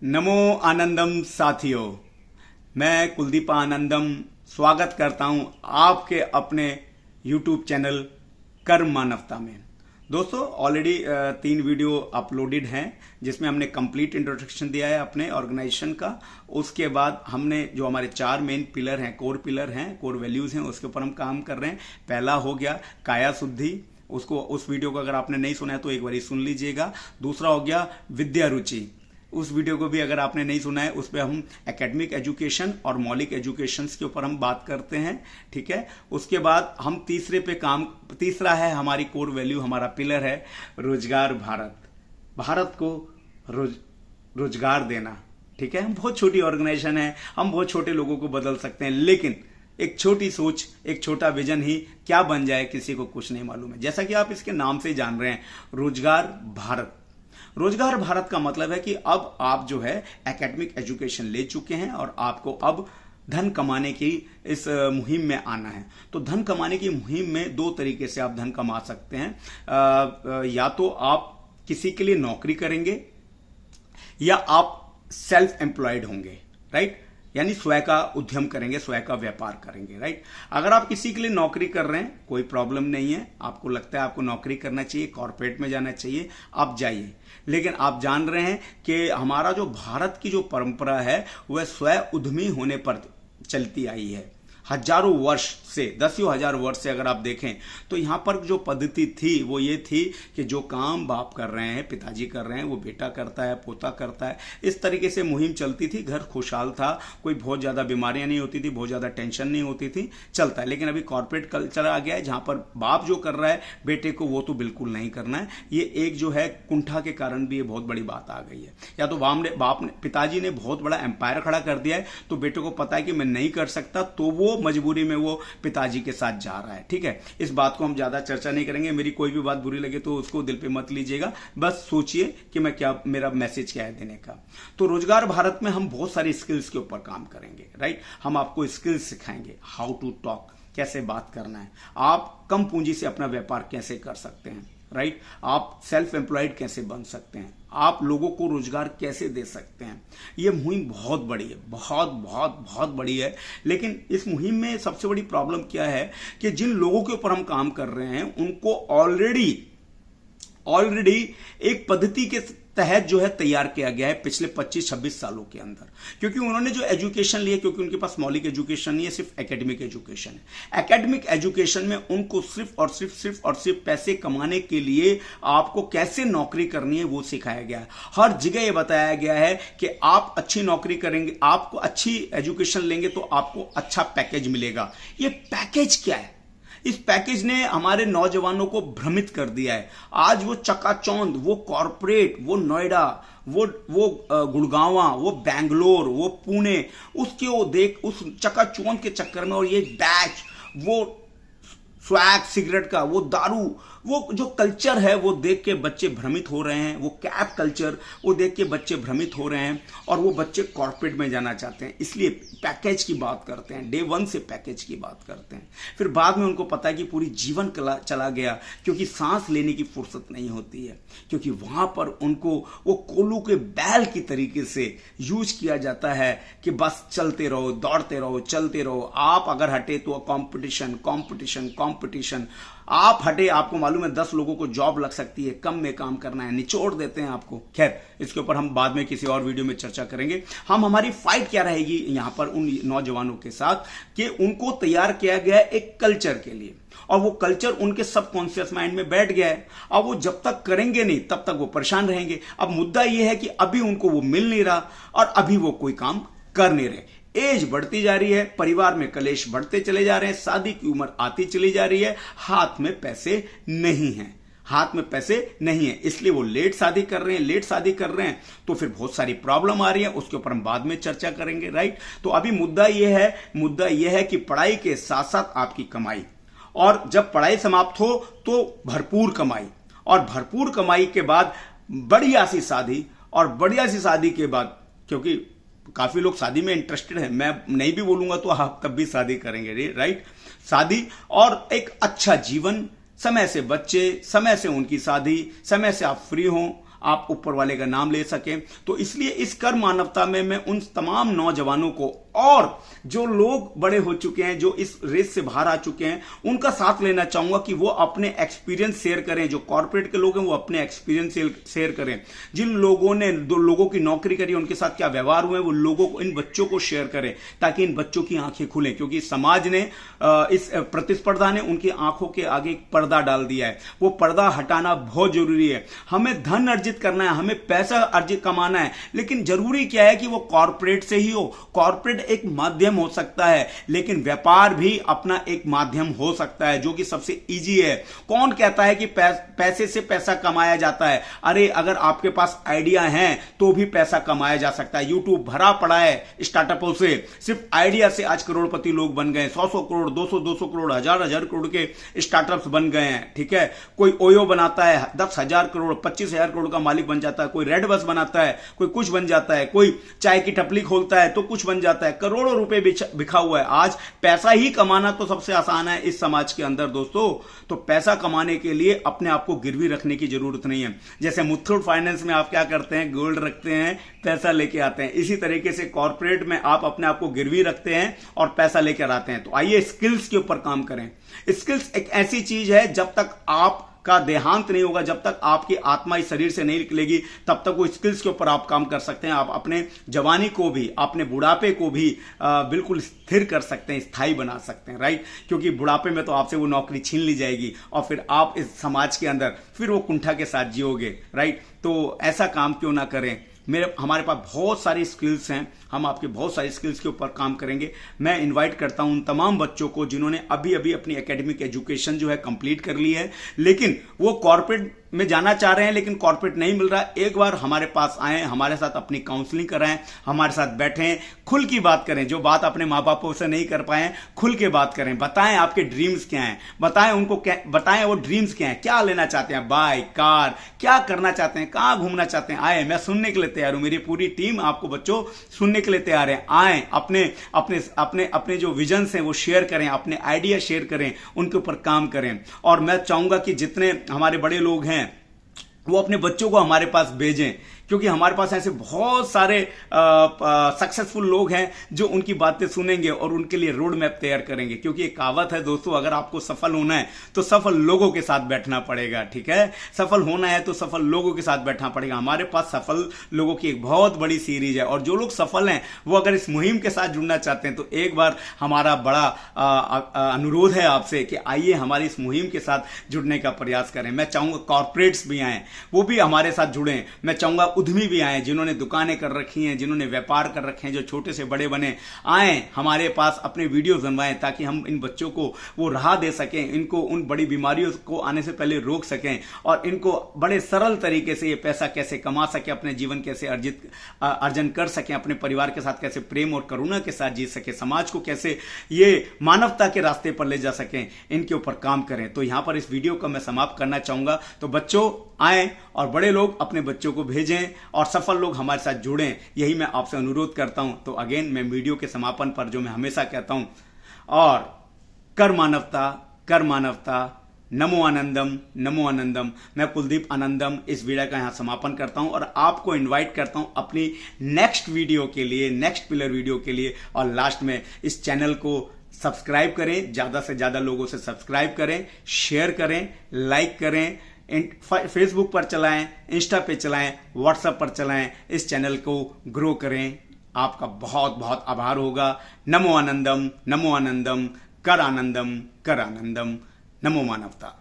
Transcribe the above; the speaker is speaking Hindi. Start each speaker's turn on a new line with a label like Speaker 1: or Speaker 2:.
Speaker 1: नमो आनंदम साथियों, मैं कुलदीप आनंदम स्वागत करता हूं आपके अपने YouTube चैनल कर्म मानवता में। दोस्तों, ऑलरेडी 3 वीडियो अपलोडेड हैं जिसमें हमने कंप्लीट इंट्रोडक्शन दिया है अपने ऑर्गेनाइजेशन का। उसके बाद हमने जो हमारे 4 मेन पिलर हैं, कोर वैल्यूज हैं, उसके ऊपर हम काम कर रहे हैं। पहला हो गया काया शुद्धि, उस वीडियो को अगर आपने नहीं सुना है तो एक बार सुन लीजिएगा। दूसरा हो गया विद्या रुचि, उस वीडियो को भी अगर आपने नहीं सुना है उस पर हम एकेडमिक एजुकेशन और मौलिक एजुकेशन के ऊपर हम बात करते हैं, ठीक है। उसके बाद हम तीसरा है हमारी कोर वैल्यू, हमारा पिलर है रोजगार भारत को रोजगार देना, ठीक है। हम बहुत छोटी ऑर्गेनाइजेशन है, हम बहुत छोटे लोगों को बदल सकते हैं, लेकिन एक छोटी सोच, एक छोटा विजन ही क्या बन जाए किसी को कुछ नहीं मालूम है। जैसा कि आप इसके नाम से जान रहे हैं, रोजगार भारत का मतलब है कि अब आप जो है एकेडमिक एजुकेशन ले चुके हैं और आपको अब धन कमाने की इस मुहिम में आना है। तो धन कमाने की मुहिम में 2 तरीके से आप धन कमा सकते हैं। या तो आप किसी के लिए नौकरी करेंगे या आप सेल्फ एम्प्लॉयड होंगे, राइट, यानी स्वयं का उद्यम करेंगे, स्वयं का व्यापार करेंगे, राइट। अगर आप किसी के लिए नौकरी कर रहे हैं, कोई प्रॉब्लम नहीं है, आपको लगता है आपको नौकरी करना चाहिए, कॉर्पोरेट में जाना चाहिए, आप जाइए। लेकिन आप जान रहे हैं कि हमारा जो भारत की जो परंपरा है वह स्वयं उद्यमी होने पर चलती आई है। हजारों वर्ष से, 10,000 हजार वर्ष से अगर आप देखें तो यहां पर जो पद्धति थी वो ये थी कि जो काम बाप कर रहे हैं, पिताजी कर रहे हैं, वो बेटा करता है, पोता करता है। इस तरीके से मुहिम चलती थी, घर खुशहाल था, कोई बहुत ज्यादा बीमारियां नहीं होती थी, बहुत ज्यादा टेंशन नहीं होती थी, चलता है। लेकिन अभी कॉर्पोरेट कल्चर आ गया है जहां पर बाप जो कर रहा है बेटे को वो तो बिल्कुल नहीं करना है। ये एक जो है कुंठा के कारण भी ये बहुत बड़ी बात आ गई है। या तो पिताजी ने बहुत बड़ा एम्पायर खड़ा कर दिया है तो बेटे को पता है कि मैं नहीं कर सकता, तो वो मजबूरी में वो पिताजी के साथ जा रहा है, ठीक है। इस बात को हम ज्यादा चर्चा नहीं करेंगे, मेरी कोई भी बात बुरी लगे तो उसको दिल पे मत लीजिएगा, बस सोचिए कि मेरा मैसेज क्या है देने का। तो रोजगार भारत में हम बहुत सारी स्किल्स के ऊपर काम करेंगे, राइट। हम आपको स्किल्स सिखाएंगे, हाउ टू टॉक, कैसे बात करना है, आप कम पूंजी से अपना व्यापार कैसे कर सकते हैं, राइट, आप सेल्फ एम्प्लॉयड कैसे बन सकते हैं, आप लोगों को रोजगार कैसे दे सकते हैं। यह मुहिम बहुत बड़ी है, बहुत बड़ी है। लेकिन इस मुहिम में सबसे बड़ी प्रॉब्लम क्या है कि जिन लोगों के ऊपर हम काम कर रहे हैं उनको ऑलरेडी एक पद्धति के तहत जो है तैयार किया गया है पिछले 25-26 सालों के अंदर, क्योंकि उन्होंने जो एजुकेशन लिया, क्योंकि उनके पास मौलिक एजुकेशन नहीं है, सिर्फ एकेडमिक एजुकेशन है। एकेडमिक एजुकेशन में उनको सिर्फ और सिर्फ पैसे कमाने के लिए आपको कैसे नौकरी करनी है वो सिखाया गया है। हर जगह ये बताया गया है कि आप अच्छी नौकरी करेंगे, आपको अच्छी एजुकेशन लेंगे तो आपको अच्छा पैकेज मिलेगा। ये पैकेज क्या है? इस पैकेज ने हमारे नौजवानों को भ्रमित कर दिया है। आज वो चकाचौंध, वो कॉर्पोरेट, वो नोएडा, वो गुड़गांवा, वो बैंगलोर, वो पुणे, उस चकाचौंध के चक्कर में, और ये बैच, वो स्वैग सिगरेट का, वो दारू, वो जो कल्चर है वो देख के बच्चे भ्रमित हो रहे हैं। वो कैप कल्चर वो देख के बच्चे भ्रमित हो रहे हैं और वो बच्चे कॉर्पोरेट में जाना चाहते हैं। इसलिए पैकेज की बात करते हैं, डे 1 से पैकेज की बात करते हैं। फिर बाद में उनको पता है कि पूरी जीवन चला गया, क्योंकि सांस लेने की फुर्सत नहीं होती है, क्योंकि वहां पर उनको वो कोल्हू के बैल की तरीके से यूज किया जाता है कि बस चलते रहो, दौड़ते रहो, चलते रहो। आप अगर हटे तो कंपटीशन, आप हटे, आपको मालूम है 10 लोगों को जॉब लग सकती है, कम में काम करना है, निचोड़ देते हैं आपको। खैर, इसके ऊपर हम बाद में किसी और वीडियो में चर्चा करेंगे। हमारी फाइट क्या रहेगी यहां पर उन नौजवानों के साथ कि उनको तैयार किया गया है एक कल्चर के लिए, और वो कल्चर उनके सबकॉन्शियस माइंड में बैठ गया है। अब वो जब तक करेंगे नहीं तब तक वो परेशान रहेंगे। अब मुद्दा ये है कि अभी उनको वो मिल नहीं रहा और अभी वो कोई काम कर नहीं रहे। एज बढ़ती जा रही है, परिवार में कलेश बढ़ते चले जा रहे हैं, शादी की उम्र आती चली जा रही है, हाथ में पैसे नहीं है, इसलिए वो लेट शादी कर रहे हैं तो फिर बहुत सारी प्रॉब्लम आ रही है। उसके ऊपर हम बाद में चर्चा करेंगे, राइट। तो अभी मुद्दा यह है कि पढ़ाई के साथ साथ आपकी कमाई, और जब पढ़ाई समाप्त हो तो भरपूर कमाई, और भरपूर कमाई के बाद बढ़िया सी शादी, और बढ़िया सी शादी के बाद, क्योंकि काफी लोग शादी में इंटरेस्टेड हैं, मैं नहीं भी बोलूंगा तो आप तब भी शादी करेंगे, राइट। शादी और एक अच्छा जीवन, समय से बच्चे, समय से उनकी शादी, समय से आप फ्री हों, आप ऊपर वाले का नाम ले सकें। तो इसलिए इस कर मानवता में मैं उन तमाम नौजवानों को और जो लोग बड़े हो चुके हैं, जो इस रेस से बाहर आ चुके हैं, उनका साथ लेना चाहूंगा कि वो अपने एक्सपीरियंस शेयर करें। जो कॉर्पोरेट के लोग हैं वो अपने एक्सपीरियंस शेयर करें। जिन लोगों ने दो लोगों की नौकरी करी, उनके साथ क्या व्यवहार हुए, वो लोगों को, इन बच्चों को शेयर करें, ताकि इन बच्चों की आंखें खुलें। क्योंकि समाज ने, इस प्रतिस्पर्धा ने उनकी आंखों के आगे एक पर्दा डाल दिया है। वो पर्दा हटाना बहुत जरूरी है। हमें धन अर्जित करना है, हमें पैसा अर्जित कमाना है, लेकिन जरूरी क्या है कि वो कॉर्पोरेट से ही हो। कॉर्पोरेट एक माध्यम हो सकता है, लेकिन व्यापार भी अपना एक माध्यम हो सकता है, जो कि सबसे इजी है। कौन कहता है कि पैसे से पैसा कमाया जाता है? अरे अगर आपके पास आइडिया है तो भी पैसा कमाया जा सकता है। यूट्यूब भरा पड़ा है स्टार्टअपों से। सिर्फ आइडिया से आज करोड़पति लोग बन गए। 100 करोड़, 200 करोड़, हजार करोड़ के स्टार्टअप्स बन गए हैं। ठीक है, कोई ओयो बनाता है 10,000 करोड़, 25,000 करोड़ का मालिक बन जाता है। कोई रेड बस बनाता है, कोई कुछ बन जाता है। कोई चाय की टपली खोलता है तो कुछ बन जाता है। करोड़ों रुपए बिखा हुआ है। आज पैसा ही कमाना तो सबसे आसान है इस समाज के अंदर दोस्तों। तो पैसा कमाने के लिए अपने आप को गिरवी रखने की जरूरत नहीं है। जैसे मुथूट फाइनेंस में आप क्या करते हैं, गोल्ड रखते हैं, पैसा लेके आते हैं। इसी तरीके से कॉर्पोरेट में आप अपने आप को गिरवी रखते हैं और पैसा लेकर आते हैं। तो आइए स्किल्स के ऊपर काम करें। स्किल्स एक ऐसी चीज है, जब तक आप का देहांत नहीं होगा, जब तक आपकी आत्मा इस शरीर से नहीं निकलेगी, तब तक वो स्किल्स के ऊपर आप काम कर सकते हैं। आप अपने जवानी को भी, अपने बुढ़ापे को भी बिल्कुल स्थिर कर सकते हैं, स्थायी बना सकते हैं, राइट। क्योंकि बुढ़ापे में तो आपसे वो नौकरी छीन ली जाएगी और फिर आप इस समाज के अंदर फिर वो कुंठा के साथ जियोगे, राइट। तो ऐसा काम क्यों ना करें। हमारे पास बहुत सारी स्किल्स हैं, हम आपके बहुत सारी स्किल्स के ऊपर काम करेंगे। मैं इनवाइट करता हूं उन तमाम बच्चों को जिन्होंने अभी अभी अपनी एकेडमिक एजुकेशन जो है कंप्लीट कर ली है, लेकिन वो कॉर्पोरेट में जाना चाह रहे हैं, लेकिन कॉर्पोरेट नहीं मिल रहा। एक बार हमारे पास आए, हमारे साथ अपनी काउंसलिंग कराएं, हमारे साथ बैठें, खुल की बात करें। जो बात अपने माँ बापों से नहीं कर पाए, खुल के बात करें। बताएं आपके ड्रीम्स क्या हैं, बताएं उनको बताएं वो ड्रीम्स क्या हैं, क्या लेना चाहते हैं, बाइक, कार, क्या करना चाहते हैं, कहां घूमना चाहते हैं। आए, मैं सुनने के लिए तैयार हूं। मेरी पूरी टीम आपको बच्चों सुनने के लिए तैयार है। आए, अपने अपने अपने अपने जो विजन हैं वो शेयर करें, अपने आइडिया शेयर करें, उनके ऊपर काम करें। और मैं चाहूंगा कि जितने हमारे बड़े लोग हैं वो अपने बच्चों को हमारे पास भेजें, क्योंकि हमारे पास ऐसे बहुत सारे सक्सेसफुल लोग हैं जो उनकी बातें सुनेंगे और उनके लिए रोड मैप तैयार करेंगे। क्योंकि एक कहावत है दोस्तों, अगर आपको सफल होना है तो सफल लोगों के साथ बैठना पड़ेगा। ठीक है, सफल होना है तो सफल लोगों के साथ बैठना पड़ेगा। हमारे पास सफल लोगों की एक बहुत बड़ी सीरीज है, और जो लोग सफल हैं वो अगर इस मुहिम के साथ जुड़ना चाहते हैं तो एक बार हमारा बड़ा अनुरोध है आपसे कि आइए हमारी इस मुहिम के साथ जुड़ने का प्रयास करें। मैं चाहूंगा कॉर्पोरेट्स भी आए, वो भी हमारे साथ जुड़ें। मैं चाहूंगा उद्यमी भी आए, जिन्होंने दुकानें कर रखी हैं, जिन्होंने व्यापार कर रखे हैं, जो छोटे से बड़े बने, आए हमारे पास, अपने वीडियो बनवाएं, ताकि हम इन बच्चों को वो राह दे सकें, इनको उन बड़ी बीमारियों को आने से पहले रोक सकें, और इनको बड़े सरल तरीके से ये पैसा कैसे कमा सके, अपने जीवन कैसे अर्जन कर सकें, अपने परिवार के साथ कैसे प्रेम और करुणा के साथ जी सके, समाज को कैसे ये मानवता के रास्ते पर ले जा सकें, इनके ऊपर काम करें। तो यहां पर इस वीडियो को मैं समाप्त करना चाहूंगा। तो बच्चों आए और बड़े लोग अपने बच्चों को भेजें और सफल लोग हमारे साथ जुड़ें, यही मैं आपसे अनुरोध करता हूं। तो अगेन मैं वीडियो के समापन पर जो मैं हमेशा कहता हूं, और कर मानवता, नमो आनंदम, नमो आनंदम। मैं कुलदीप आनंदम इस वीडियो का यहां समापन करता हूं और आपको इनवाइट करता हूं अपनी नेक्स्ट वीडियो के लिए, नेक्स्ट पिलर वीडियो के लिए। और लास्ट में इस चैनल को सब्सक्राइब करें, ज्यादा से ज्यादा लोगों से सब्सक्राइब करें, शेयर करें, लाइक करें, फेसबुक पर चलाएं, इंस्टा पे चलाएं, व्हाट्सएप पर चलाएं, इस चैनल को ग्रो करें। आपका बहुत बहुत आभार होगा। नमो आनंदम, नमो आनंदम, कर आनंदम, कर आनंदम। नमो मानवता।